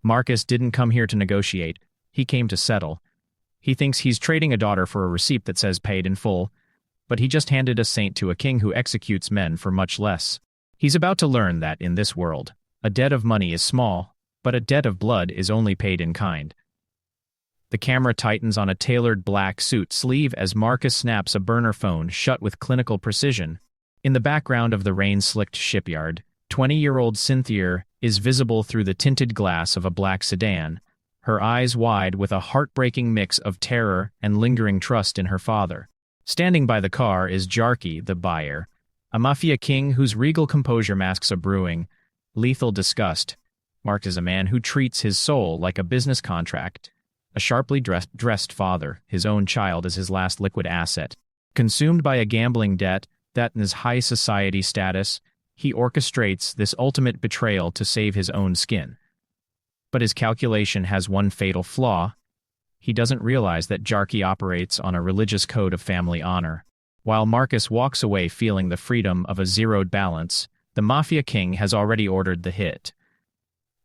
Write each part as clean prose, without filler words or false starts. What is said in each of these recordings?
Marcus didn't come here to negotiate, he came to settle. He thinks he's trading a daughter for a receipt that says paid in full, but he just handed a saint to a king who executes men for much less. He's about to learn that in this world, a debt of money is small, but a debt of blood is only paid in kind. The camera tightens on a tailored black suit sleeve as Marcus snaps a burner phone shut with clinical precision. In the background of the rain-slicked shipyard, 20-year-old Cynthier is visible through the tinted glass of a black sedan, her eyes wide with a heartbreaking mix of terror and lingering trust in her father. Standing by the car is Jarky, the buyer, a Mafia King whose regal composure masks a brewing, lethal disgust. Marked as a man who treats his soul like a business contract. A sharply dressed father, his own child as his last liquid asset. Consumed by a gambling debt that in his high society status, he orchestrates this ultimate betrayal to save his own skin. But his calculation has one fatal flaw. He doesn't realize that Jarky operates on a religious code of family honor. While Marcus walks away feeling the freedom of a zeroed balance, the Mafia King has already ordered the hit.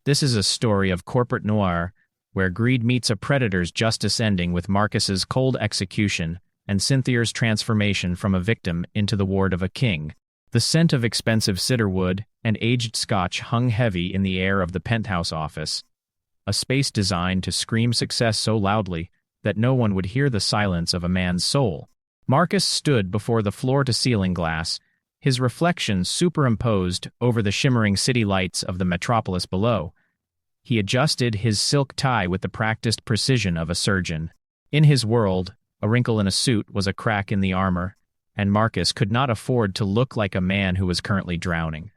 This is a story of corporate noir, where greed meets a predator's justice, ending with Marcus's cold execution and Cynthier's transformation from a victim into the ward of a king. The scent of expensive cedarwood and aged scotch hung heavy in the air of the penthouse office, a space designed to scream success so loudly that no one would hear the silence of a man's soul. Marcus stood before the floor-to-ceiling glass, his reflection superimposed over the shimmering city lights of the metropolis below. He adjusted his silk tie with the practiced precision of a surgeon. In his world, a wrinkle in a suit was a crack in the armor, and Marcus could not afford to look like a man who was currently drowning.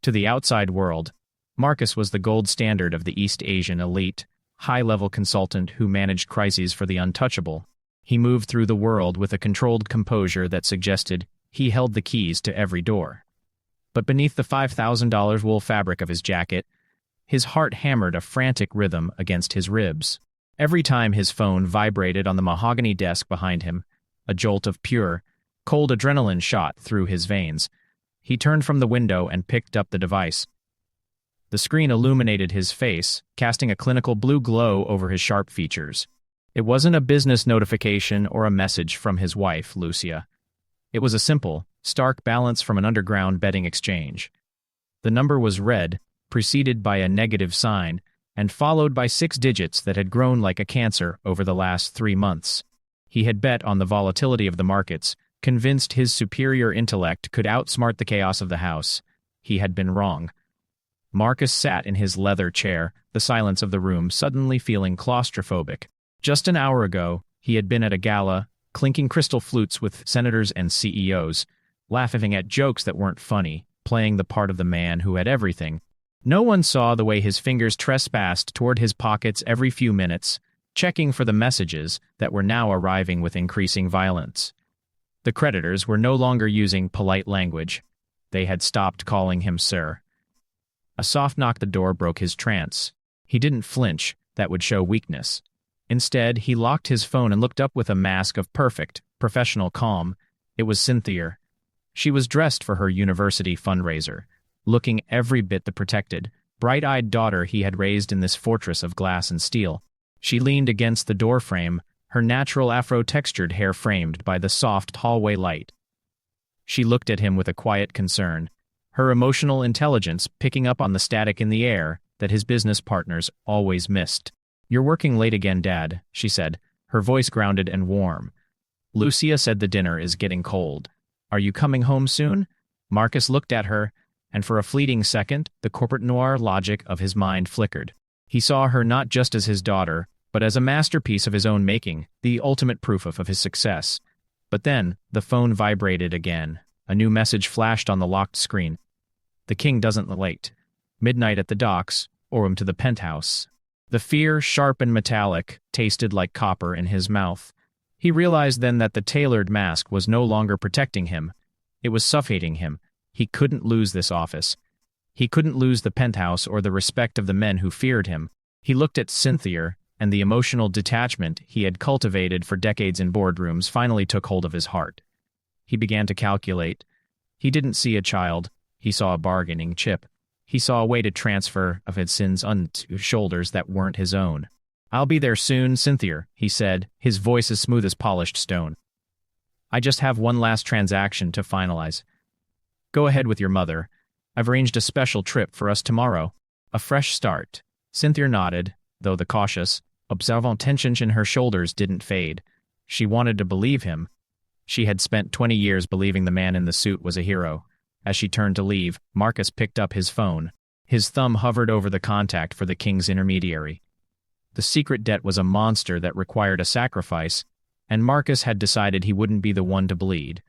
To the outside world, Marcus was the gold standard of the East Asian elite, high-level consultant who managed crises for the untouchable. He moved through the world with a controlled composure that suggested he held the keys to every door. But beneath the $5,000 wool fabric of his jacket, his heart hammered a frantic rhythm against his ribs. Every time his phone vibrated on the mahogany desk behind him, a jolt of pure, cold adrenaline shot through his veins. He turned from the window and picked up the device. The screen illuminated his face, casting a clinical blue glow over his sharp features. It wasn't a business notification or a message from his wife, Lucia. It was a simple, stark balance from an underground betting exchange. The number was red, preceded by a negative sign, and followed by 6 digits that had grown like a cancer over the last 3 months. He had bet on the volatility of the markets, convinced his superior intellect could outsmart the chaos of the house. He had been wrong. Marcus sat in his leather chair, the silence of the room suddenly feeling claustrophobic. Just an hour ago, he had been at a gala, clinking crystal flutes with senators and CEOs, laughing at jokes that weren't funny, playing the part of the man who had everything. No one saw the way his fingers trespassed toward his pockets every few minutes, checking for the messages that were now arriving with increasing violence. The creditors were no longer using polite language. They had stopped calling him sir. A soft knock at the door broke his trance. He didn't flinch, that would show weakness. Instead, he locked his phone and looked up with a mask of perfect, professional calm. It was Cynthier. She was dressed for her university fundraiser, looking every bit the protected, bright-eyed daughter he had raised in this fortress of glass and steel. She leaned against the doorframe, her natural afro-textured hair framed by the soft hallway light. She looked at him with a quiet concern, her emotional intelligence picking up on the static in the air that his business partners always missed. "You're working late again, Dad," she said, her voice grounded and warm. "Lucia said the dinner is getting cold. Are you coming home soon?" Marcus looked at her, and for a fleeting second, the corporate noir logic of his mind flickered. He saw her not just as his daughter, but as a masterpiece of his own making, the ultimate proof of his success. But then, the phone vibrated again. A new message flashed on the locked screen. "The king doesn't late. Midnight at the docks, or him to the penthouse." The fear, sharp and metallic, tasted like copper in his mouth. He realized then that the tailored mask was no longer protecting him. It was suffocating him. He couldn't lose this office. He couldn't lose the penthouse or the respect of the men who feared him. He looked at Cynthier, and the emotional detachment he had cultivated for decades in boardrooms finally took hold of his heart. He began to calculate. He didn't see a child. He saw a bargaining chip. He saw a way to transfer of his sins onto shoulders that weren't his own. "I'll be there soon, Cynthier," he said, his voice as smooth as polished stone. "I just have one last transaction to finalize. Go ahead with your mother. I've arranged a special trip for us tomorrow. A fresh start." Cynthier nodded, though the cautious, observant tension in her shoulders didn't fade. She wanted to believe him. She had spent 20 years believing the man in the suit was a hero. As she turned to leave, Marcus picked up his phone. His thumb hovered over the contact for the king's intermediary. The secret debt was a monster that required a sacrifice, and Marcus had decided he wouldn't be the one to bleed.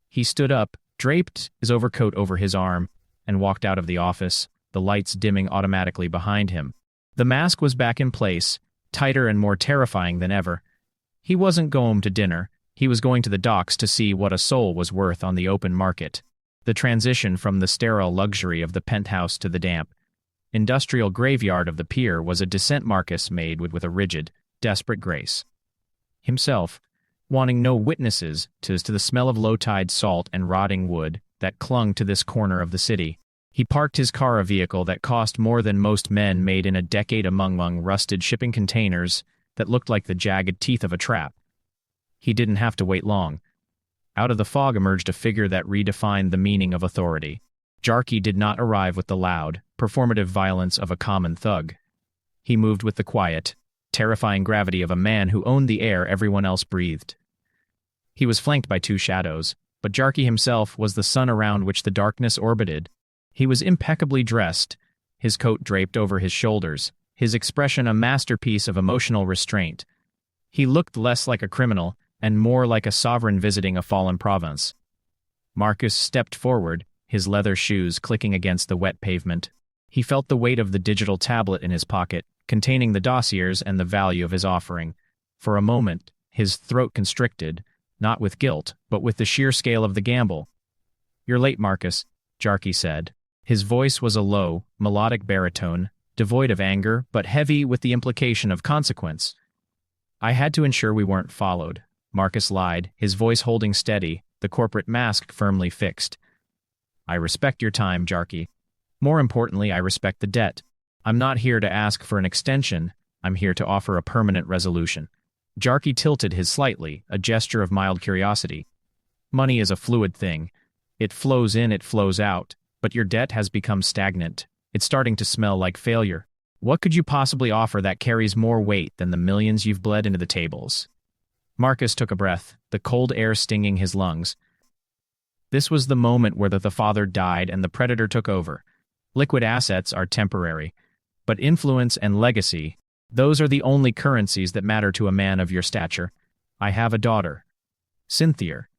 He stood up, draped his overcoat over his arm, and walked out of the office, the lights dimming automatically behind him. The mask was back in place, tighter and more terrifying than ever. He wasn't going to dinner. He was going to the docks to see what a soul was worth on the open market. The transition from the sterile luxury of the penthouse to the damp, industrial graveyard of the pier was a descent Marcus made with a rigid, desperate grace. Himself, wanting no witnesses to the smell of low-tide salt and rotting wood that clung to this corner of the city, he parked his car, a vehicle that cost more than most men made in a decade, among rusted shipping containers that looked like the jagged teeth of a trap. He didn't have to wait long. Out of the fog emerged a figure that redefined the meaning of authority. Jarky did not arrive with the loud, performative violence of a common thug. He moved with the quiet, terrifying gravity of a man who owned the air everyone else breathed. He was flanked by two shadows, but Jarky himself was the sun around which the darkness orbited. He was impeccably dressed, his coat draped over his shoulders, his expression a masterpiece of emotional restraint. He looked less like a criminal and more like a sovereign visiting a fallen province. Marcus stepped forward, his leather shoes clicking against the wet pavement. He felt the weight of the digital tablet in his pocket, containing the dossiers and the value of his offering. For a moment, his throat constricted, not with guilt, but with the sheer scale of the gamble. "You're late, Marcus," Jarky said. His voice was a low, melodic baritone, devoid of anger, but heavy with the implication of consequence. "I had to ensure we weren't followed," Marcus lied, his voice holding steady, the corporate mask firmly fixed. "I respect your time, Jarky. More importantly, I respect the debt. I'm not here to ask for an extension, I'm here to offer a permanent resolution." Jarky tilted his slightly, a gesture of mild curiosity. "Money is a fluid thing. It flows in, it flows out, but your debt has become stagnant. It's starting to smell like failure. What could you possibly offer that carries more weight than the millions you've bled into the tables?" Marcus took a breath, the cold air stinging his lungs. This was the moment where the father died and the predator took over. Liquid assets are temporary, but influence and legacy, those are the only currencies that matter to a man of your stature. "I have a daughter, Cynthier.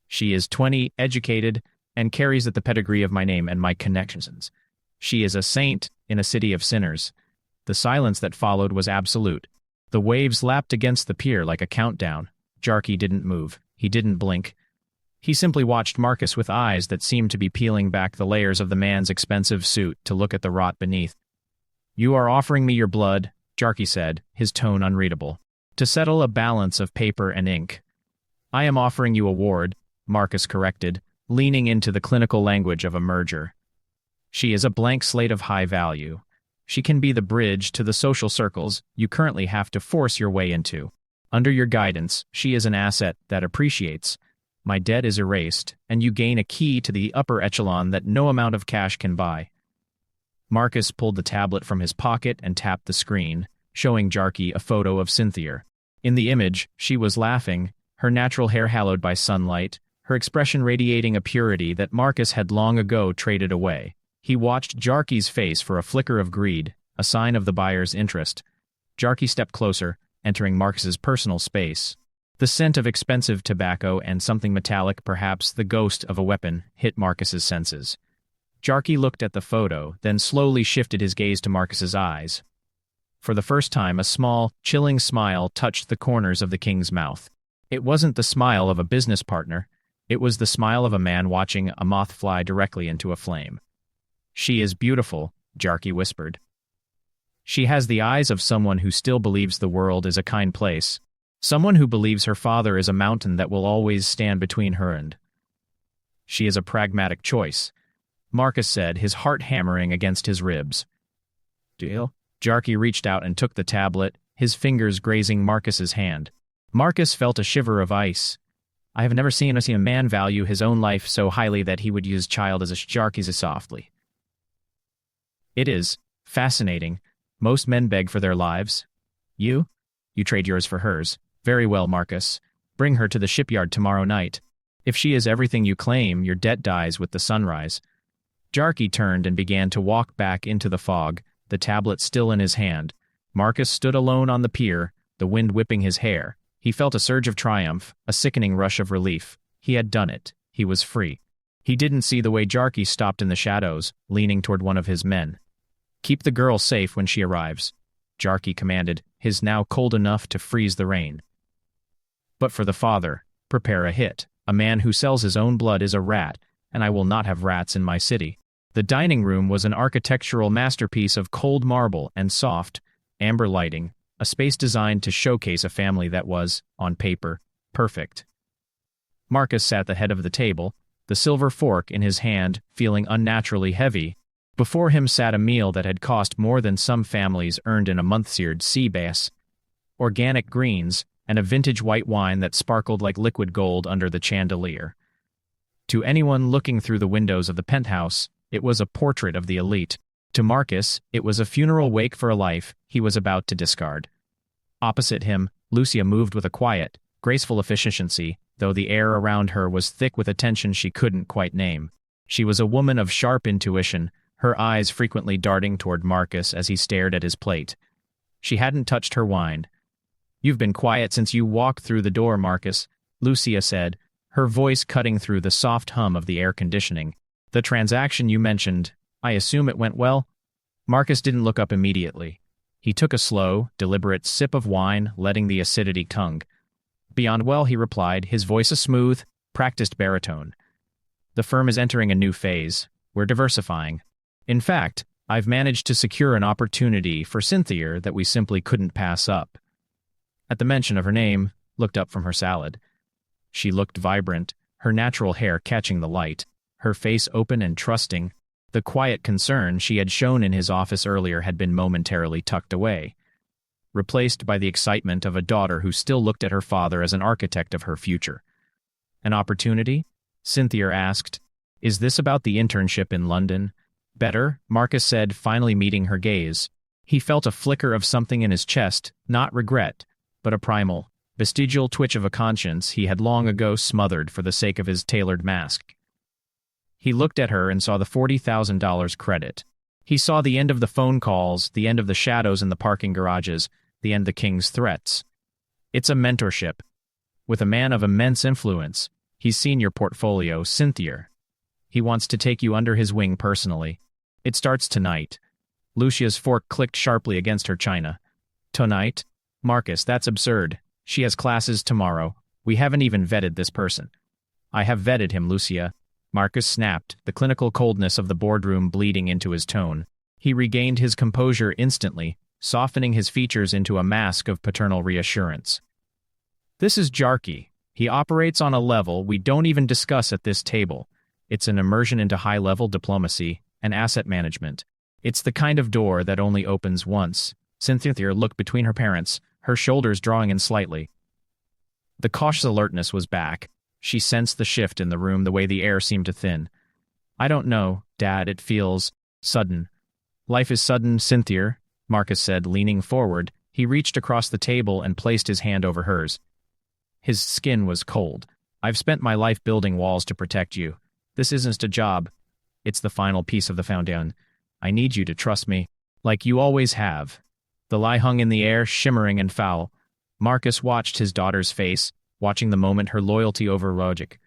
She is 20, educated, and carries the pedigree of my name and my connections. She is a saint in a city of sinners." The silence that followed was absolute. The waves lapped against the pier like a countdown. Jarky didn't move. He didn't blink. He simply watched Marcus with eyes that seemed to be peeling back the layers of the man's expensive suit to look at the rot beneath. "You are offering me your blood," Jarky said, his tone unreadable, "to settle a balance of paper and ink." "I am offering you a ward," Marcus corrected, leaning into the clinical language of a merger. "She is a blank slate of high value. She can be the bridge to the social circles you currently have to force your way into. Under your guidance, she is an asset that appreciates. My debt is erased, and you gain a key to the upper echelon that no amount of cash can buy." Marcus pulled the tablet from his pocket and tapped the screen, showing Jarky a photo of Cynthier. In the image, she was laughing, her natural hair hallowed by sunlight, her expression radiating a purity that Marcus had long ago traded away. He watched Jarky's face for a flicker of greed, a sign of the buyer's interest. Jarky stepped closer, entering Marcus's personal space. The scent of expensive tobacco and something metallic, perhaps the ghost of a weapon, hit Marcus's senses. Jarky looked at the photo, then slowly shifted his gaze to Marcus's eyes. For the first time, a small, chilling smile touched the corners of the king's mouth. It wasn't the smile of a business partner. It was the smile of a man watching a moth fly directly into a flame. "She is beautiful," Jarky whispered. "She has the eyes of someone who still believes the world is a kind place. Someone who believes her father is a mountain that will always stand between her and." "She is a pragmatic choice." Marcus said, his heart hammering against his ribs. Deal? Jarky reached out and took the tablet, his fingers grazing Marcus's hand. Marcus felt a shiver of ice. I have never seen a man value his own life so highly that he would use child as a Jarky softly. It is fascinating. Most men beg for their lives. You? You trade yours for hers. Very well, Marcus. Bring her to the shipyard tomorrow night. If she is everything you claim, your debt dies with the sunrise. Jarky turned and began to walk back into the fog, the tablet still in his hand. Marcus stood alone on the pier, the wind whipping his hair. He felt a surge of triumph, a sickening rush of relief. He had done it. He was free. He didn't see the way Jarky stopped in the shadows, leaning toward one of his men. Keep the girl safe when she arrives, Jarky commanded, his now cold enough to freeze the rain. But for the father, prepare a hit. A man who sells his own blood is a rat, and I will not have rats in my city. The dining room was an architectural masterpiece of cold marble and soft, amber lighting, a space designed to showcase a family that was, on paper, perfect. Marcus sat at the head of the table, the silver fork in his hand, feeling unnaturally heavy. Before him sat a meal that had cost more than some families earned in a month-seared sea bass, organic greens, and a vintage white wine that sparkled like liquid gold under the chandelier. To anyone looking through the windows of the penthouse, it was a portrait of the elite. To Marcus, it was a funeral wake for a life he was about to discard. Opposite him, Lucia moved with a quiet, graceful efficiency, though the air around her was thick with a tension she couldn't quite name. She was a woman of sharp intuition, her eyes frequently darting toward Marcus as he stared at his plate. She hadn't touched her wine. You've been quiet since you walked through the door, Marcus, Lucia said, her voice cutting through the soft hum of the air conditioning. The transaction you mentioned, I assume it went well? Marcus didn't look up immediately. He took a slow, deliberate sip of wine, letting the acidity tongue. Beyond well, he replied, his voice a smooth, practiced baritone. The firm is entering a new phase. We're diversifying. In fact, I've managed to secure an opportunity for Cynthier that we simply couldn't pass up. At the mention of her name, looked up from her salad. She looked vibrant, her natural hair catching the light, her face open and trusting. The quiet concern she had shown in his office earlier had been momentarily tucked away, replaced by the excitement of a daughter who still looked at her father as an architect of her future. An opportunity? Cynthier asked. Is this about the internship in London? Better, Marcus said, finally meeting her gaze. He felt a flicker of something in his chest, not regret, but a primal, vestigial twitch of a conscience he had long ago smothered for the sake of his tailored mask. He looked at her and saw the $40,000 credit. He saw the end of the phone calls, the end of the shadows in the parking garages, the end of the king's threats. It's a mentorship. With a man of immense influence, he's seen your portfolio, Cynthier. He wants to take you under his wing personally. It starts tonight. Lucia's fork clicked sharply against her china. Tonight? Marcus, that's absurd. She has classes tomorrow. We haven't even vetted this person. I have vetted him, Lucia. Marcus snapped, the clinical coldness of the boardroom bleeding into his tone. He regained his composure instantly, softening his features into a mask of paternal reassurance. This is Jarky. He operates on a level we don't even discuss at this table. It's an immersion into high-level diplomacy and asset management. It's the kind of door that only opens once. Cynthier looked between her parents, her shoulders drawing in slightly. The cautious alertness was back. She sensed the shift in the room, the way the air seemed to thin. I don't know, Dad, it feels sudden. Life is sudden, Cynthier, Marcus said, leaning forward. He reached across the table and placed his hand over hers. His skin was cold. I've spent my life building walls to protect you. This isn't a job. It's the final piece of the foundation. I need you to trust me, like you always have. The lie hung in the air, shimmering and foul. Marcus watched his daughter's face, watching the moment her loyalty over logic.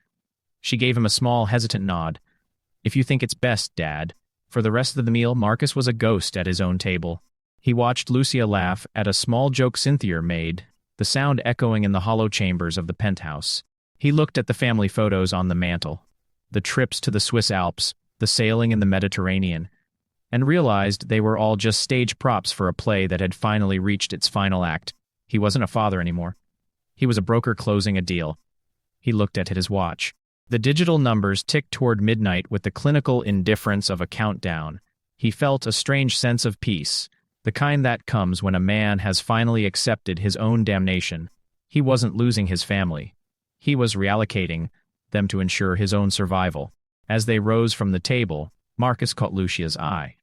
She gave him a small, hesitant nod. If you think it's best, Dad. For the rest of the meal, Marcus was a ghost at his own table. He watched Lucia laugh at a small joke Cynthier made, the sound echoing in the hollow chambers of the penthouse. He looked at the family photos on the mantel, the trips to the Swiss Alps, the sailing in the Mediterranean, and realized they were all just stage props for a play that had finally reached its final act. He wasn't a father anymore. He was a broker closing a deal. He looked at his watch. The digital numbers ticked toward midnight with the clinical indifference of a countdown. He felt a strange sense of peace, the kind that comes when a man has finally accepted his own damnation. He wasn't losing his family. He was reallocating them to ensure his own survival. As they rose from the table, Marcus caught Lucia's eye.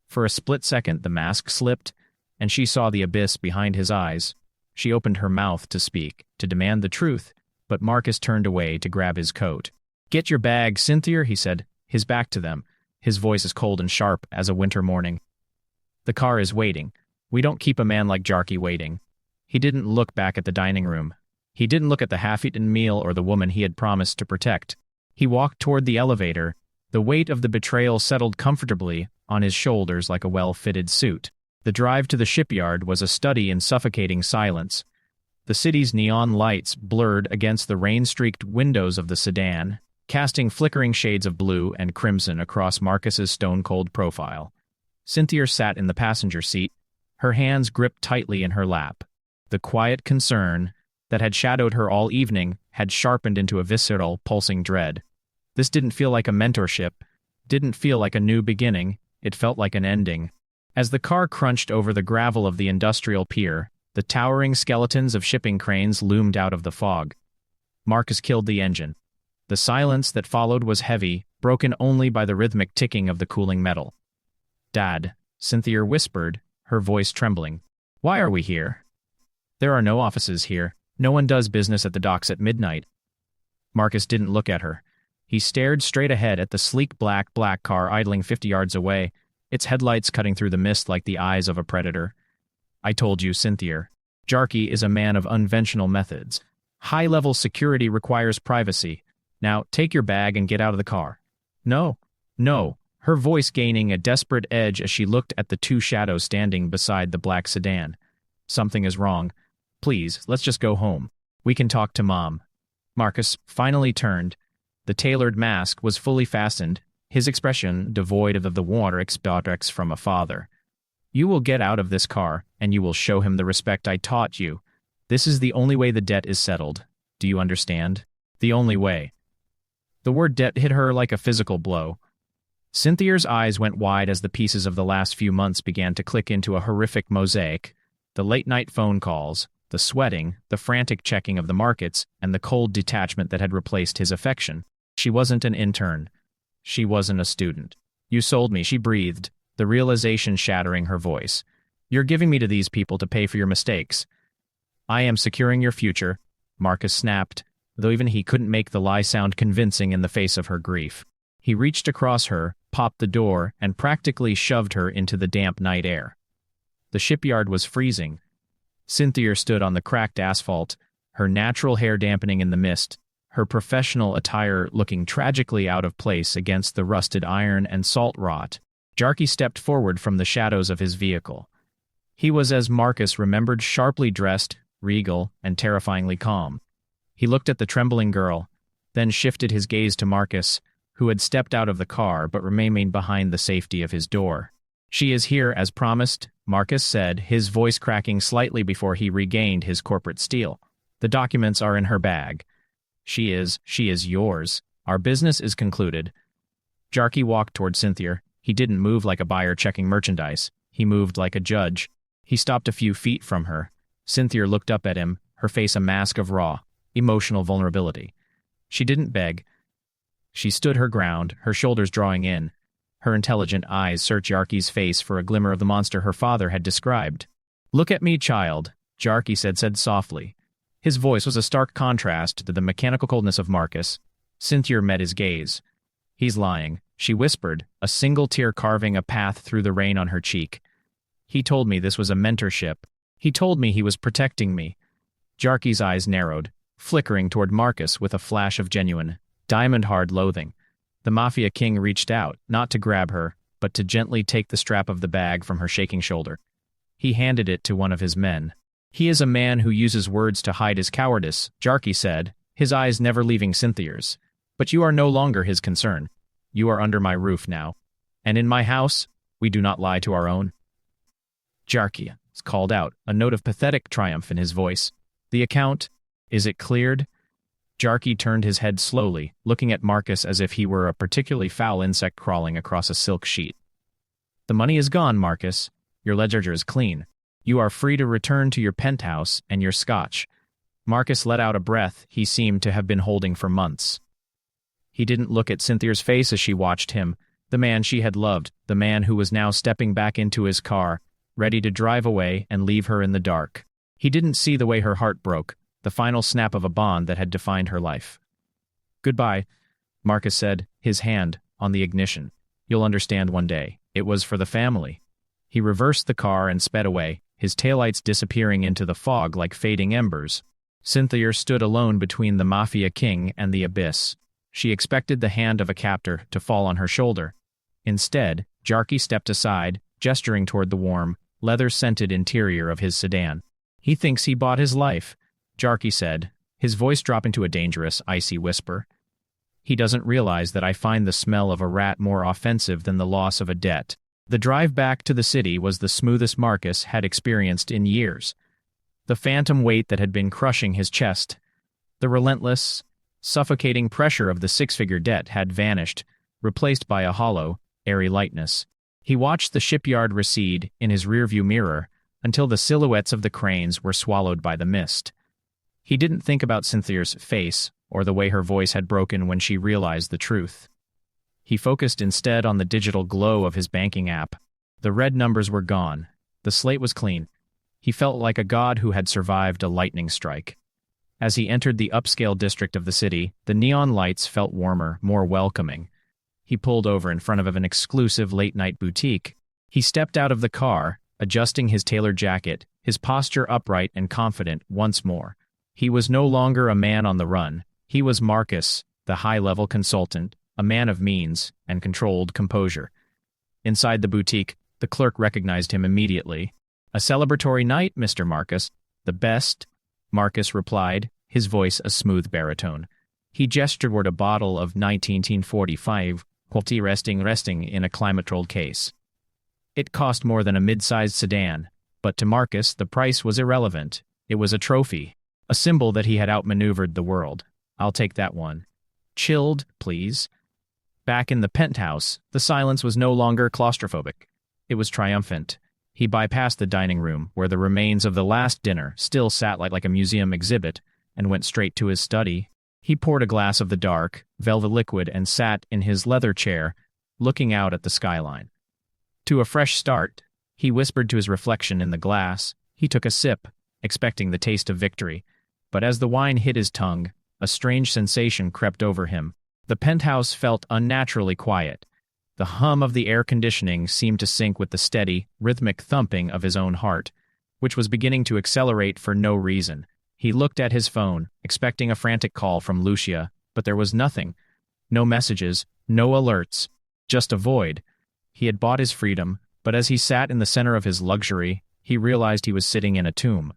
For a split second, the mask slipped, and she saw the abyss behind his eyes. She opened her mouth to speak, to demand the truth, but Marcus turned away to grab his coat. "Get your bag, Cynthier," he said, his back to them, his voice as cold and sharp as a winter morning. "The car is waiting. We don't keep a man like Jarky waiting." He didn't look back at the dining room. He didn't look at the half-eaten meal or the woman he had promised to protect. He walked toward the elevator. The weight of the betrayal settled comfortably on his shoulders like a well-fitted suit. The drive to the shipyard was a study in suffocating silence. The city's neon lights blurred against the rain-streaked windows of the sedan, casting flickering shades of blue and crimson across Marcus's stone-cold profile. Cynthier sat in the passenger seat, her hands gripped tightly in her lap. The quiet concern that had shadowed her all evening had sharpened into a visceral, pulsing dread. This didn't feel like a mentorship, didn't feel like a new beginning, it felt like an ending. As the car crunched over the gravel of the industrial pier, the towering skeletons of shipping cranes loomed out of the fog. Marcus killed the engine. The silence that followed was heavy, broken only by the rhythmic ticking of the cooling metal. "Dad," Cynthier whispered, her voice trembling. "Why are we here?" "There are no offices here. No one does business at the docks at midnight." Marcus didn't look at her. He stared straight ahead at the sleek black car idling 50 yards away, its headlights cutting through the mist like the eyes of a predator. "I told you, Cynthier. Jarky is a man of unconventional methods. High-level security requires privacy. Now, take your bag and get out of the car." "No, no," her voice gaining a desperate edge as she looked at the two shadows standing beside the black sedan. "Something is wrong. Please, let's just go home. We can talk to Mom." Marcus finally turned. The tailored mask was fully fastened, his expression devoid of the warm expression from a father. "You will get out of this car, and you will show him the respect I taught you. This is the only way the debt is settled. Do you understand? The only way." The word debt hit her like a physical blow. Cynthier's eyes went wide as the pieces of the last few months began to click into a horrific mosaic. The late-night phone calls, the sweating, the frantic checking of the markets, and the cold detachment that had replaced his affection. She wasn't an intern. She wasn't a student. "You sold me," she breathed, the realization shattering her voice. "You're giving me to these people to pay for your mistakes." "I am securing your future," Marcus snapped, though even he couldn't make the lie sound convincing in the face of her grief. He reached across her, popped the door, and practically shoved her into the damp night air. The shipyard was freezing. Cynthier stood on the cracked asphalt, her natural hair dampening in the mist, her professional attire looking tragically out of place against the rusted iron and salt rot. Jarky stepped forward from the shadows of his vehicle. He was, as Marcus remembered, sharply dressed, regal, and terrifyingly calm. He looked at the trembling girl, then shifted his gaze to Marcus, who had stepped out of the car but remained behind the safety of his door. "She is here as promised," Marcus said, his voice cracking slightly before he regained his corporate steel. "The documents are in her bag. She is yours. Our business is concluded." Jarky walked toward Cynthier. He didn't move like a buyer checking merchandise. He moved like a judge. He stopped a few feet from her. Cynthier looked up at him, her face a mask of raw, emotional vulnerability. She didn't beg. She stood her ground, her shoulders drawing in. Her intelligent eyes searched Jarky's face for a glimmer of the monster her father had described. "Look at me, child," Jarky said softly. His voice was a stark contrast to the mechanical coldness of Marcus. Cynthier met his gaze. "He's lying," she whispered, a single tear carving a path through the rain on her cheek. "He told me this was a mentorship. He told me he was protecting me." Jarky's eyes narrowed, flickering toward Marcus with a flash of genuine, diamond-hard loathing. The Mafia King reached out, not to grab her, but to gently take the strap of the bag from her shaking shoulder. He handed it to one of his men. "He is a man who uses words to hide his cowardice," Jarky said, his eyes never leaving Cynthier's. "But you are no longer his concern. You are under my roof now. And in my house, we do not lie to our own." Jarky called out, a note of pathetic triumph in his voice. "The account, is it cleared?" Jarky turned his head slowly, looking at Marcus as if he were a particularly foul insect crawling across a silk sheet. The money is gone, Marcus. Your ledger is clean. You are free to return to your penthouse and your scotch. Marcus let out a breath he seemed to have been holding for months. He didn't look at Cynthier's face as she watched him, the man she had loved, the man who was now stepping back into his car, ready to drive away and leave her in the dark. He didn't see the way her heart broke, the final snap of a bond that had defined her life. "Goodbye," Marcus said, his hand on the ignition. "You'll understand one day. It was for the family." He reversed the car and sped away, his taillights disappearing into the fog like fading embers. Cynthier stood alone between the Mafia King and the abyss. She expected the hand of a captor to fall on her shoulder. Instead, Jarky stepped aside, gesturing toward the warm, leather-scented interior of his sedan. "He thinks he bought his life," Jarky said, his voice dropping to a dangerous, icy whisper. "He doesn't realize that I find the smell of a rat more offensive than the loss of a debt." The drive back to the city was the smoothest Marcus had experienced in years. The phantom weight that had been crushing his chest, the relentless, suffocating pressure of the six-figure debt had vanished, replaced by a hollow, airy lightness. He watched the shipyard recede in his rearview mirror until the silhouettes of the cranes were swallowed by the mist. He didn't think about Cynthia's face or the way her voice had broken when she realized the truth. He focused instead on the digital glow of his banking app. The red numbers were gone. The slate was clean. He felt like a god who had survived a lightning strike. As he entered the upscale district of the city, the neon lights felt warmer, more welcoming. He pulled over in front of an exclusive late-night boutique. He stepped out of the car, adjusting his tailored jacket, his posture upright and confident once more. He was no longer a man on the run. He was Marcus, the high-level consultant, a man of means and controlled composure. Inside the boutique, the clerk recognized him immediately. "A celebratory night, Mr. Marcus." "The best," Marcus replied, his voice a smooth baritone. He gestured toward a bottle of 1945 quality resting in a climate-controlled case. It cost more than a mid-sized sedan, but to Marcus the price was irrelevant. It was a trophy, a symbol that he had outmaneuvered the world. "I'll take that one." "Chilled, please." Back in the penthouse, the silence was no longer claustrophobic. It was triumphant. He bypassed the dining room, where the remains of the last dinner still sat like a museum exhibit, and went straight to his study. He poured a glass of the dark, velvet liquid and sat in his leather chair, looking out at the skyline. To a fresh start, he whispered to his reflection in the glass. He took a sip, expecting the taste of victory. But as the wine hit his tongue, a strange sensation crept over him. The penthouse felt unnaturally quiet. The hum of the air conditioning seemed to sync with the steady, rhythmic thumping of his own heart, which was beginning to accelerate for no reason. He looked at his phone, expecting a frantic call from Lucia, but there was nothing. No messages, no alerts, just a void. He had bought his freedom, but as he sat in the center of his luxury, he realized he was sitting in a tomb.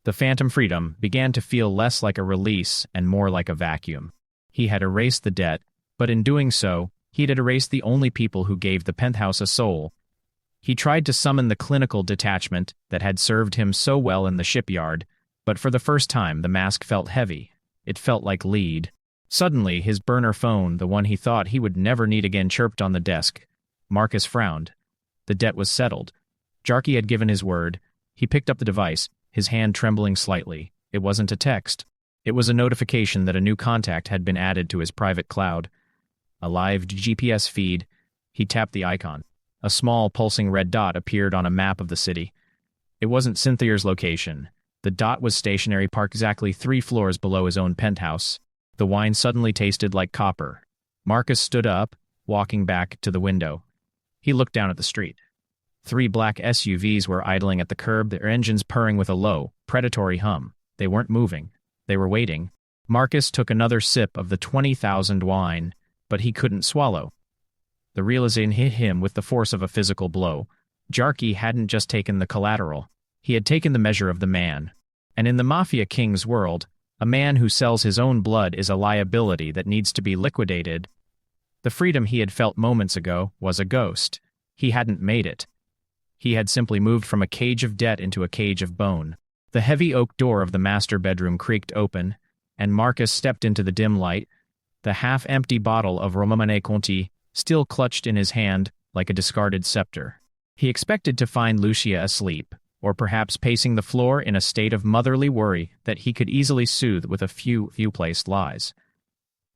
The phantom freedom began to feel less like a release and more like a vacuum. He had erased the debt, but in doing so, he had erased the only people who gave the penthouse a soul. He tried to summon the clinical detachment that had served him so well in the shipyard, but for the first time the mask felt heavy. It felt like lead. Suddenly, his burner phone, the one he thought he would never need again, chirped on the desk. Marcus frowned. The debt was settled. Jarky had given his word. He picked up the device, his hand trembling slightly. It wasn't a text. It was a notification that a new contact had been added to his private cloud. A live GPS feed. He tapped the icon. A small, pulsing red dot appeared on a map of the city. It wasn't Cynthier's location. The dot was stationary, parked exactly 3 floors below his own penthouse. The wine suddenly tasted like copper. Marcus stood up, walking back to the window. He looked down at the street. 3 black SUVs were idling at the curb, their engines purring with a low, predatory hum. They weren't moving. They were waiting. Marcus took another sip of the 20,000 wine, but he couldn't swallow. The realization hit him with the force of a physical blow. Jarky hadn't just taken the collateral. He had taken the measure of the man. And in the Mafia King's world, a man who sells his own blood is a liability that needs to be liquidated. The freedom he had felt moments ago was a ghost. He hadn't made it. He had simply moved from a cage of debt into a cage of bone. The heavy oak door of the master bedroom creaked open, and Marcus stepped into the dim light, the half-empty bottle of Romane Conti still clutched in his hand like a discarded scepter. He expected to find Lucia asleep, or perhaps pacing the floor in a state of motherly worry that he could easily soothe with a few placed lies.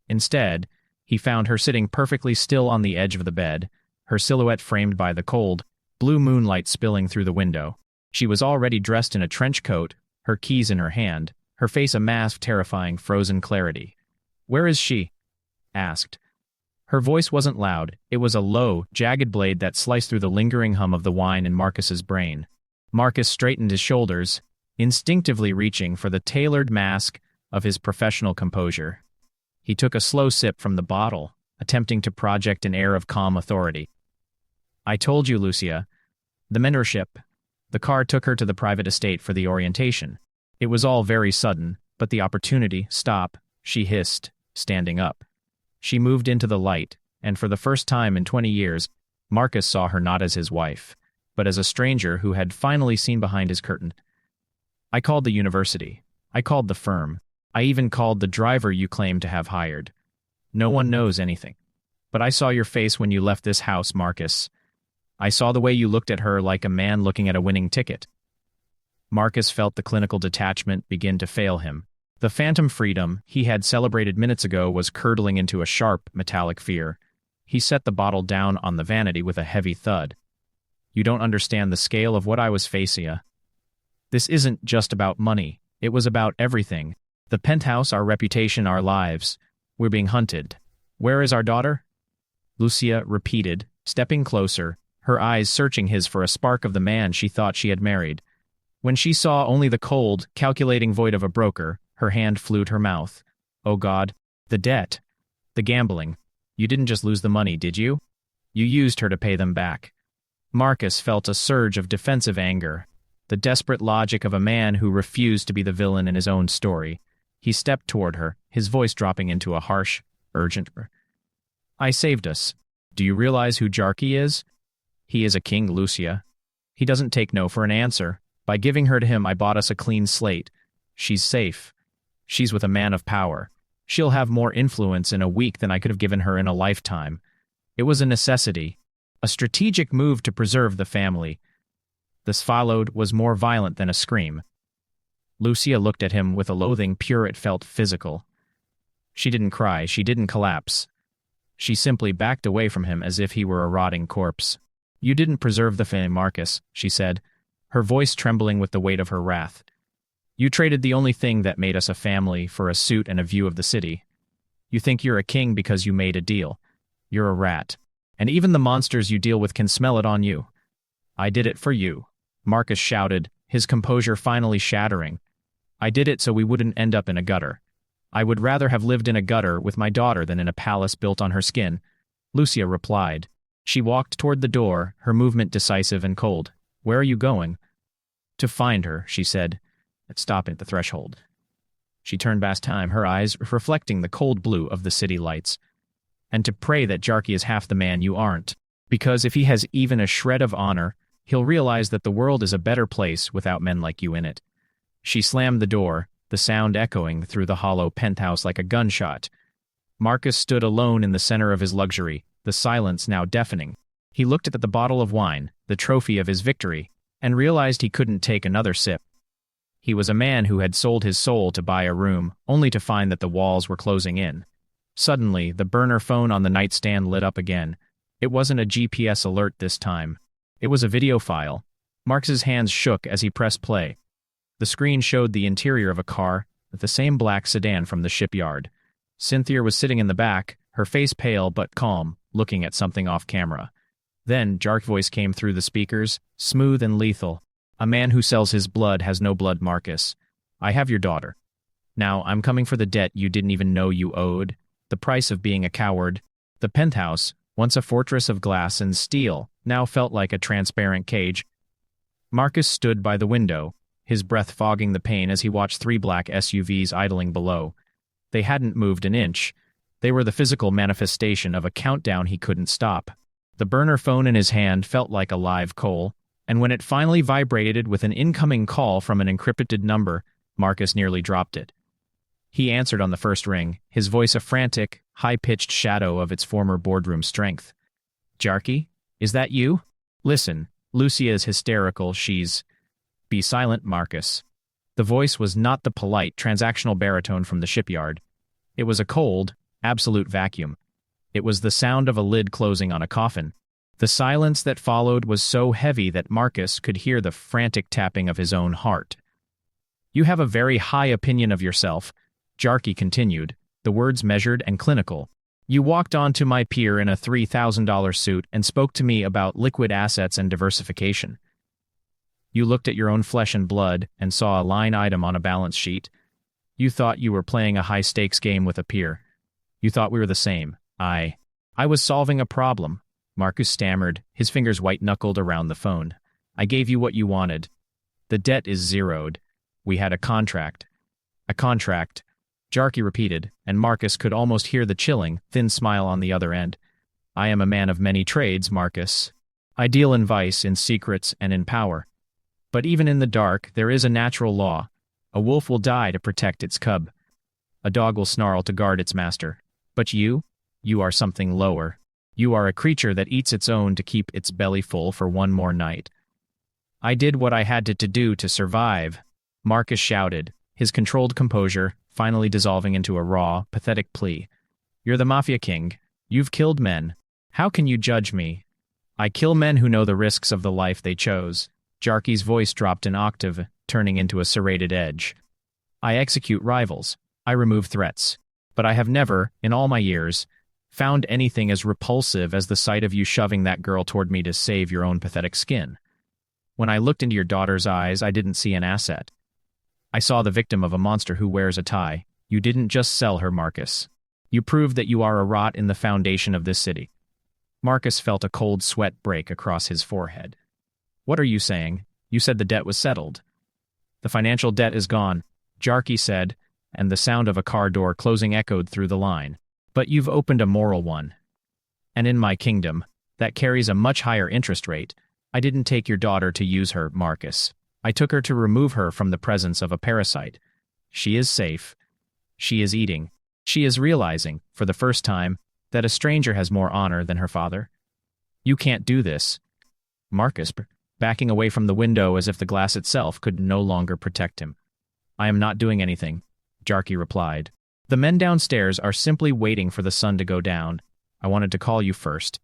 Instead, he found her sitting perfectly still on the edge of the bed, her silhouette framed by the cold, blue moonlight spilling through the window. She was already dressed in a trench coat, her keys in her hand, her face a mask terrifying frozen clarity. "Where is she?" asked. Her voice wasn't loud, it was a low, jagged blade that sliced through the lingering hum of the wine in Marcus's brain. Marcus straightened his shoulders, instinctively reaching for the tailored mask of his professional composure. He took a slow sip from the bottle, attempting to project an air of calm authority. "I told you, Lucia. The mentorship. The car took her to the private estate for the orientation. It was all very sudden, but the opportunity, stop," she hissed, standing up. She moved into the light, and for the first time in 20 years, Marcus saw her not as his wife, but as a stranger who had finally seen behind his curtain. "I called the university. I called the firm. I even called the driver you claim to have hired. No one knows anything. But I saw your face when you left this house, Marcus. I saw the way you looked at her like a man looking at a winning ticket." Marcus felt the clinical detachment begin to fail him. The phantom freedom he had celebrated minutes ago was curdling into a sharp, metallic fear. He set the bottle down on the vanity with a heavy thud. "You don't understand the scale of what I was facing. This isn't just about money. It was about everything. The penthouse, our reputation, our lives. We're being hunted. Where is our daughter?" Lucia repeated, stepping closer, her eyes searching his for a spark of the man she thought she had married. When she saw only the cold, calculating void of a broker, her hand flew to her mouth. "Oh God, the debt. The gambling. You didn't just lose the money, did you? You used her to pay them back." Marcus felt a surge of defensive anger, the desperate logic of a man who refused to be the villain in his own story. He stepped toward her, his voice dropping into a harsh, urgent, "I saved us. Do you realize who Jarky is? He is a king, Lucia. He doesn't take no for an answer. By giving her to him, I bought us a clean slate. She's safe. She's with a man of power. She'll have more influence in a week than I could have given her in a lifetime. It was a necessity, a strategic move to preserve the family." This followed was more violent than a scream. Lucia looked at him with a loathing pure it felt physical. She didn't cry, she didn't collapse. She simply backed away from him as if he were a rotting corpse. "You didn't preserve the family, Marcus," she said, her voice trembling with the weight of her wrath. "You traded the only thing that made us a family for a suit and a view of the city. You think you're a king because you made a deal. You're a rat. And even the monsters you deal with can smell it on you. I did it for you," Marcus shouted, his composure finally shattering. "I did it so we wouldn't end up in a gutter. I would rather have lived in a gutter with my daughter than in a palace built on her skin," Lucia replied. She walked toward the door, her movement decisive and cold. "Where are you going?" "To find her," she said, stopping at the threshold. She turned past time, her eyes reflecting the cold blue of the city lights. "And to pray that Jarky is half the man you aren't. Because if he has even a shred of honor, he'll realize that the world is a better place without men like you in it." She slammed the door, the sound echoing through the hollow penthouse like a gunshot. Marcus stood alone in the center of his luxury, the silence now deafening. He looked at the bottle of wine, the trophy of his victory, and realized he couldn't take another sip. He was a man who had sold his soul to buy a room, only to find that the walls were closing in. Suddenly, the burner phone on the nightstand lit up again. It wasn't a GPS alert this time. It was a video file. Marcus's hands shook as he pressed play. The screen showed the interior of a car, the same black sedan from the shipyard. Cynthier was sitting in the back, her face pale but calm, looking at something off camera. Then Jark's voice came through the speakers, smooth and lethal. "A man who sells his blood has no blood, Marcus. I have your daughter. Now I'm coming for the debt you didn't even know you owed, the price of being a coward." The penthouse, once a fortress of glass and steel, now felt like a transparent cage. Marcus stood by the window, his breath fogging the pain as he watched 3 black SUVs idling below. They hadn't moved an inch. They were the physical manifestation of a countdown he couldn't stop. The burner phone in his hand felt like a live coal, and when it finally vibrated with an incoming call from an encrypted number, Marcus nearly dropped it. He answered on the first ring, his voice a frantic, high-pitched shadow of its former boardroom strength. Jarky? Is that you? Listen, Lucia is hysterical, she's... Be silent, Marcus. The voice was not the polite, transactional baritone from the shipyard. It was a cold, absolute vacuum. It was the sound of a lid closing on a coffin. The silence that followed was so heavy that Marcus could hear the frantic tapping of his own heart. You have a very high opinion of yourself, Jarky continued, the words measured and clinical. You walked onto my pier in a $3,000 suit and spoke to me about liquid assets and diversification. You looked at your own flesh and blood and saw a line item on a balance sheet. You thought you were playing a high-stakes game with a peer. You thought we were the same. I was solving a problem. Marcus stammered, his fingers white-knuckled around the phone. I gave you what you wanted. The debt is zeroed. We had a contract. A contract, Jarky repeated, and Marcus could almost hear the chilling, thin smile on the other end. I am a man of many trades, Marcus. I deal in vice, in secrets, and in power. But even in the dark, there is a natural law. A wolf will die to protect its cub. A dog will snarl to guard its master. But you are something lower. You are a creature that eats its own to keep its belly full for one more night. I did what I had to do to survive, Marcus shouted, his controlled composure finally dissolving into a raw, pathetic plea. You're the Mafia King. You've killed men. How can you judge me? I kill men who know the risks of the life they chose. Jarky's voice dropped an octave, turning into a serrated edge. I execute rivals. I remove threats. But I have never, in all my years, found anything as repulsive as the sight of you shoving that girl toward me to save your own pathetic skin. When I looked into your daughter's eyes, I didn't see an asset. I saw the victim of a monster who wears a tie. You didn't just sell her, Marcus. You proved that you are a rot in the foundation of this city. Marcus felt a cold sweat break across his forehead. What are you saying? You said the debt was settled. The financial debt is gone, Jarky said, and the sound of a car door closing echoed through the line. But you've opened a moral one. And in my kingdom, that carries a much higher interest rate. I didn't take your daughter to use her, Marcus. I took her to remove her from the presence of a parasite. She is safe. She is eating. She is realizing, for the first time, that a stranger has more honor than her father. You can't do this. Marcus, backing away from the window as if the glass itself could no longer protect him. I am not doing anything, Jarky replied. The men downstairs are simply waiting for the sun to go down. I wanted to call you first.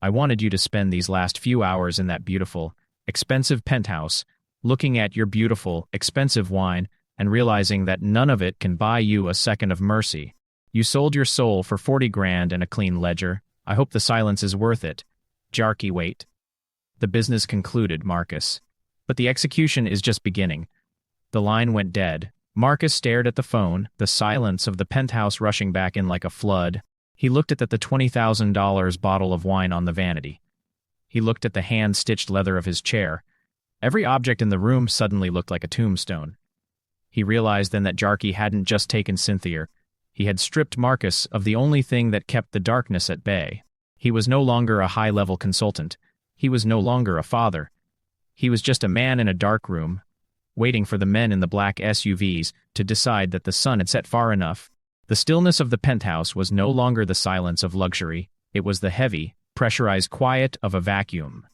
I wanted you to spend these last few hours in that beautiful, expensive penthouse, looking at your beautiful, expensive wine and realizing that none of it can buy you a second of mercy. You sold your soul for 40 grand and a clean ledger. I hope the silence is worth it. Jarky, wait. The business concluded, Marcus. But the execution is just beginning. The line went dead. Marcus stared at the phone, the silence of the penthouse rushing back in like a flood. He looked at the $20,000 bottle of wine on the vanity. He looked at the hand-stitched leather of his chair. Every object in the room suddenly looked like a tombstone. He realized then that Jarky hadn't just taken Cynthier. He had stripped Marcus of the only thing that kept the darkness at bay. He was no longer a high-level consultant. He was no longer a father. He was just a man in a dark room, waiting for the men in the black SUVs to decide that the sun had set far enough. The stillness of the penthouse was no longer the silence of luxury. It was the heavy, pressurized quiet of a vacuum.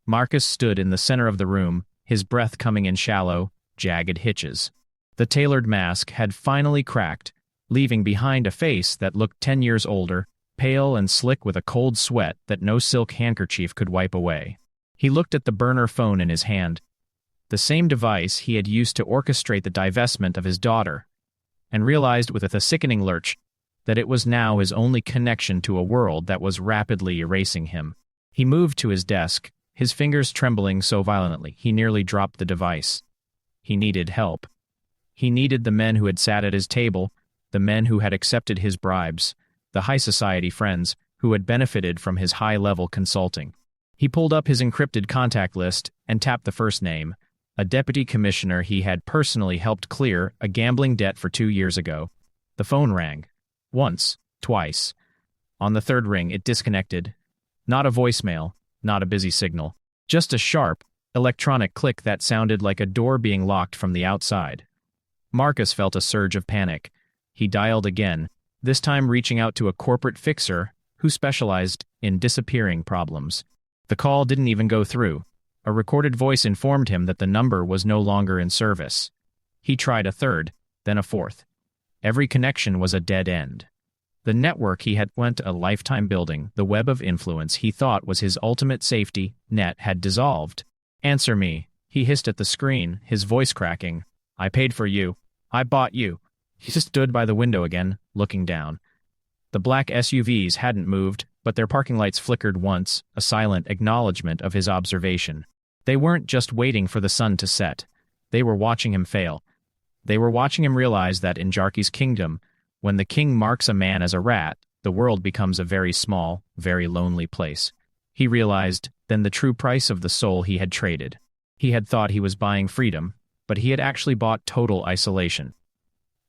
Marcus stood in the center of the room, his breath coming in shallow, jagged hitches. The tailored mask had finally cracked, leaving behind a face that looked 10 years older, pale and slick with a cold sweat that no silk handkerchief could wipe away. He looked at the burner phone in his hand, the same device he had used to orchestrate the divestment of his daughter, and realized with a sickening lurch that it was now his only connection to a world that was rapidly erasing him. He moved to his desk, his fingers trembling so violently he nearly dropped the device. He needed help. He needed the men who had sat at his table, the men who had accepted his bribes, the high society friends who had benefited from his high-level consulting. He pulled up his encrypted contact list and tapped the first name, a deputy commissioner he had personally helped clear a gambling debt for 2 years ago. The phone rang. Once, twice. On the third ring, it disconnected. Not a voicemail, not a busy signal. Just a sharp, electronic click that sounded like a door being locked from the outside. Marcus felt a surge of panic. He dialed again, this time reaching out to a corporate fixer who specialized in disappearing problems. The call didn't even go through. A recorded voice informed him that the number was no longer in service. He tried a third, then a fourth. Every connection was a dead end. The network he had spent a lifetime building, the web of influence he thought was his ultimate safety net, had dissolved. "Answer me," he hissed at the screen, his voice cracking. "I paid for you. I bought you." He stood by the window again, looking down. The black SUVs hadn't moved, but their parking lights flickered once, a silent acknowledgement of his observation. They weren't just waiting for the sun to set. They were watching him fail. They were watching him realize that in Jarky's kingdom, when the king marks a man as a rat, the world becomes a very small, very lonely place. He realized then the true price of the soul he had traded. He had thought he was buying freedom, but he had actually bought total isolation.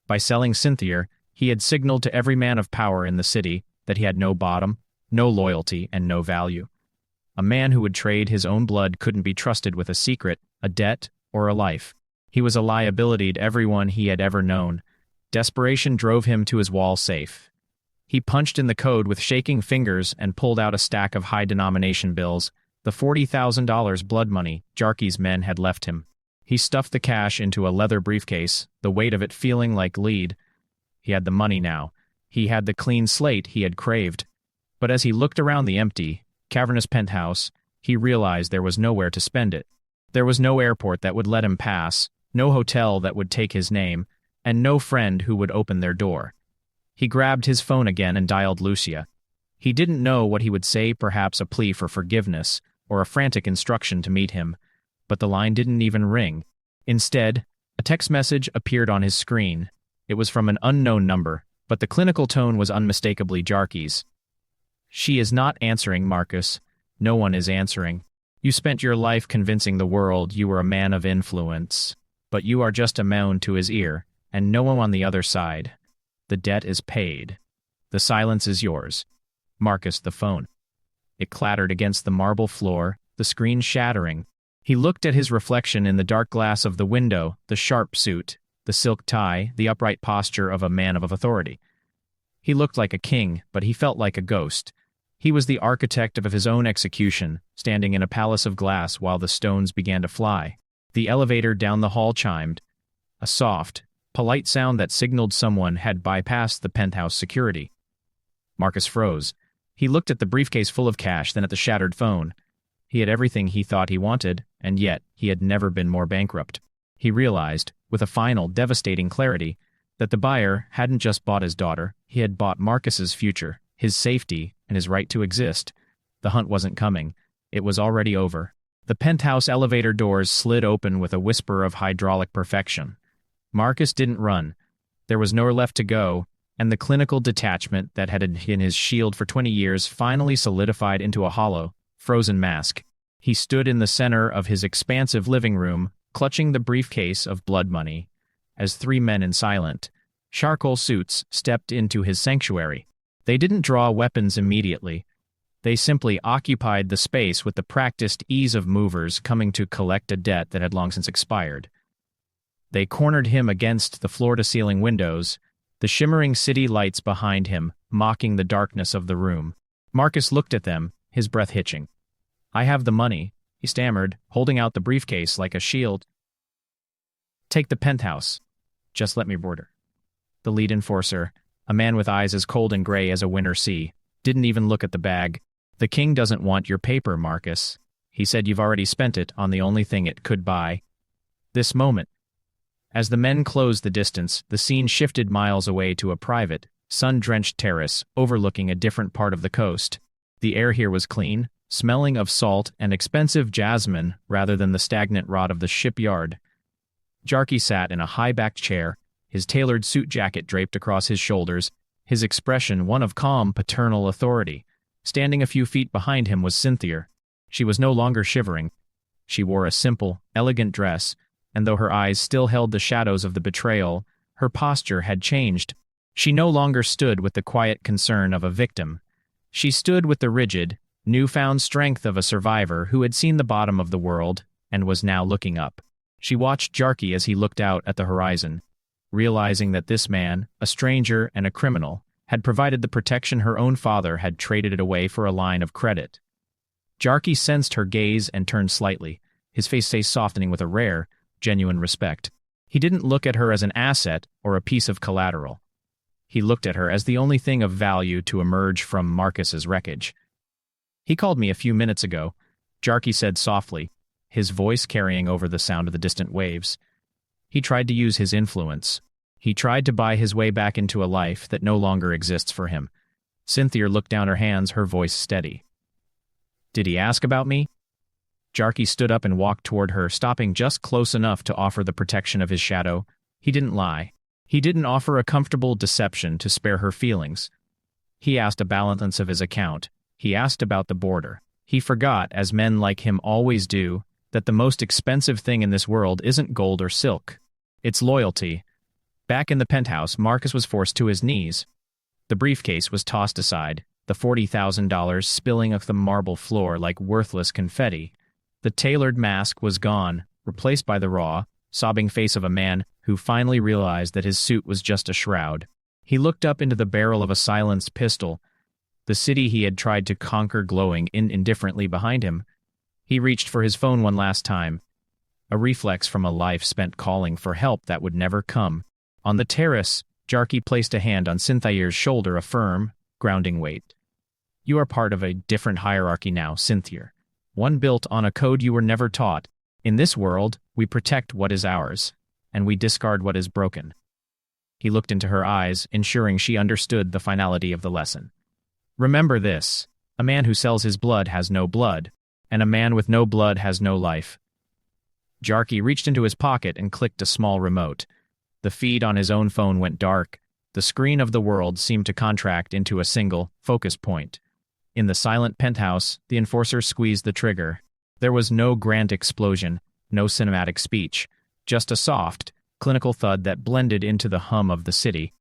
By selling Cynthier, he had signaled to every man of power in the city that he had no bottom, no loyalty, and no value. A man who would trade his own blood couldn't be trusted with a secret, a debt, or a life. He was a liability to everyone he had ever known. Desperation drove him to his wall safe. He punched in the code with shaking fingers and pulled out a stack of high-denomination bills, the $40,000 blood money Jarky's men had left him. He stuffed the cash into a leather briefcase, the weight of it feeling like lead. He had the money now. He had the clean slate he had craved. But as he looked around the empty, cavernous penthouse, he realized there was nowhere to spend it. There was no airport that would let him pass, no hotel that would take his name, and no friend who would open their door. He grabbed his phone again and dialed Lucia. He didn't know what he would say, perhaps a plea for forgiveness, or a frantic instruction to meet him, but the line didn't even ring. Instead, a text message appeared on his screen. It was from an unknown number, but the clinical tone was unmistakably Jarky's. "She is not answering, Marcus. No one is answering. You spent your life convincing the world you were a man of influence, but you are just a moan to his ear, and no one on the other side. The debt is paid. The silence is yours. Marcus." The phone. It clattered against the marble floor, the screen shattering. He looked at his reflection in the dark glass of the window, the sharp suit, the silk tie, the upright posture of a man of authority. He looked like a king, but he felt like a ghost. He was the architect of his own execution, standing in a palace of glass while the stones began to fly. The elevator down the hall chimed, a soft, polite sound that signaled someone had bypassed the penthouse security. Marcus froze. He looked at the briefcase full of cash, then at the shattered phone. He had everything he thought he wanted, and yet he had never been more bankrupt. He realized, with a final, devastating clarity, that the buyer hadn't just bought his daughter, he had bought Marcus's future, his safety, and his right to exist. The hunt wasn't coming. It was already over. The penthouse elevator doors slid open with a whisper of hydraulic perfection. Marcus didn't run. There was nowhere left to go, and the clinical detachment that had been his shield for 20 years finally solidified into a hollow, frozen mask. He stood in the center of his expansive living room, clutching the briefcase of blood money, as three men in silent, charcoal suits stepped into his sanctuary. They didn't draw weapons immediately. They simply occupied the space with the practiced ease of movers coming to collect a debt that had long since expired. They cornered him against the floor-to-ceiling windows, the shimmering city lights behind him, mocking the darkness of the room. Marcus looked at them, his breath hitching. "I have the money," he stammered, holding out the briefcase like a shield. "Take the penthouse. Just let me border." The lead enforcer, a man with eyes as cold and gray as a winter sea, didn't even look at the bag. "The king doesn't want your paper, Marcus. He said you've already spent it on the only thing it could buy." This moment. As the men closed the distance, the scene shifted miles away to a private, sun-drenched terrace overlooking a different part of the coast. The air here was clean, smelling of salt and expensive jasmine rather than the stagnant rot of the shipyard. Jarky sat in a high-backed chair, his tailored suit jacket draped across his shoulders, his expression one of calm paternal authority. Standing a few feet behind him was Cynthier. She was no longer shivering. She wore a simple, elegant dress, and though her eyes still held the shadows of the betrayal, her posture had changed. She no longer stood with the quiet concern of a victim. She stood with the rigid, newfound strength of a survivor who had seen the bottom of the world and was now looking up. She watched Jarky as he looked out at the horizon. realizing that this man, a stranger and a criminal, had provided the protection her own father had traded it away for a line of credit. Jarky sensed her gaze and turned slightly, his face softening with a rare, genuine respect. He didn't look at her as an asset or a piece of collateral. He looked at her as the only thing of value to emerge from Marcus's wreckage. "He called me a few minutes ago," Jarky said softly, his voice carrying over the sound of the distant waves. "He tried to use his influence. He tried to buy his way back into a life that no longer exists for him." Cynthier looked down her hands, her voice steady. "Did he ask about me?" Jarky stood up and walked toward her, stopping just close enough to offer the protection of his shadow. He didn't lie. He didn't offer a comfortable deception to spare her feelings. He asked a balance of his account. He asked about the border. He forgot, as men like him always do, that the most expensive thing in this world isn't gold or silk. It's loyalty. Back in the penthouse, Marcus was forced to his knees. The briefcase was tossed aside, the $40,000 spilling off the marble floor like worthless confetti. The tailored mask was gone, replaced by the raw, sobbing face of a man who finally realized that his suit was just a shroud. He looked up into the barrel of a silenced pistol, the city he had tried to conquer glowing indifferently behind him. He reached for his phone one last time, a reflex from a life spent calling for help that would never come. On the terrace, Jarky placed a hand on Cynthier's shoulder, a firm, grounding weight. "You are part of a different hierarchy now, Cynthier. One built on a code you were never taught. In this world, we protect what is ours, and we discard what is broken." He looked into her eyes, ensuring she understood the finality of the lesson. "Remember this: a man who sells his blood has no blood, and a man with no blood has no life." Jarky reached into his pocket and clicked a small remote. The feed on his own phone went dark. The screen of the world seemed to contract into a single, focus point. In the silent penthouse, the enforcer squeezed the trigger. There was no grand explosion, no cinematic speech, just a soft, clinical thud that blended into the hum of the city.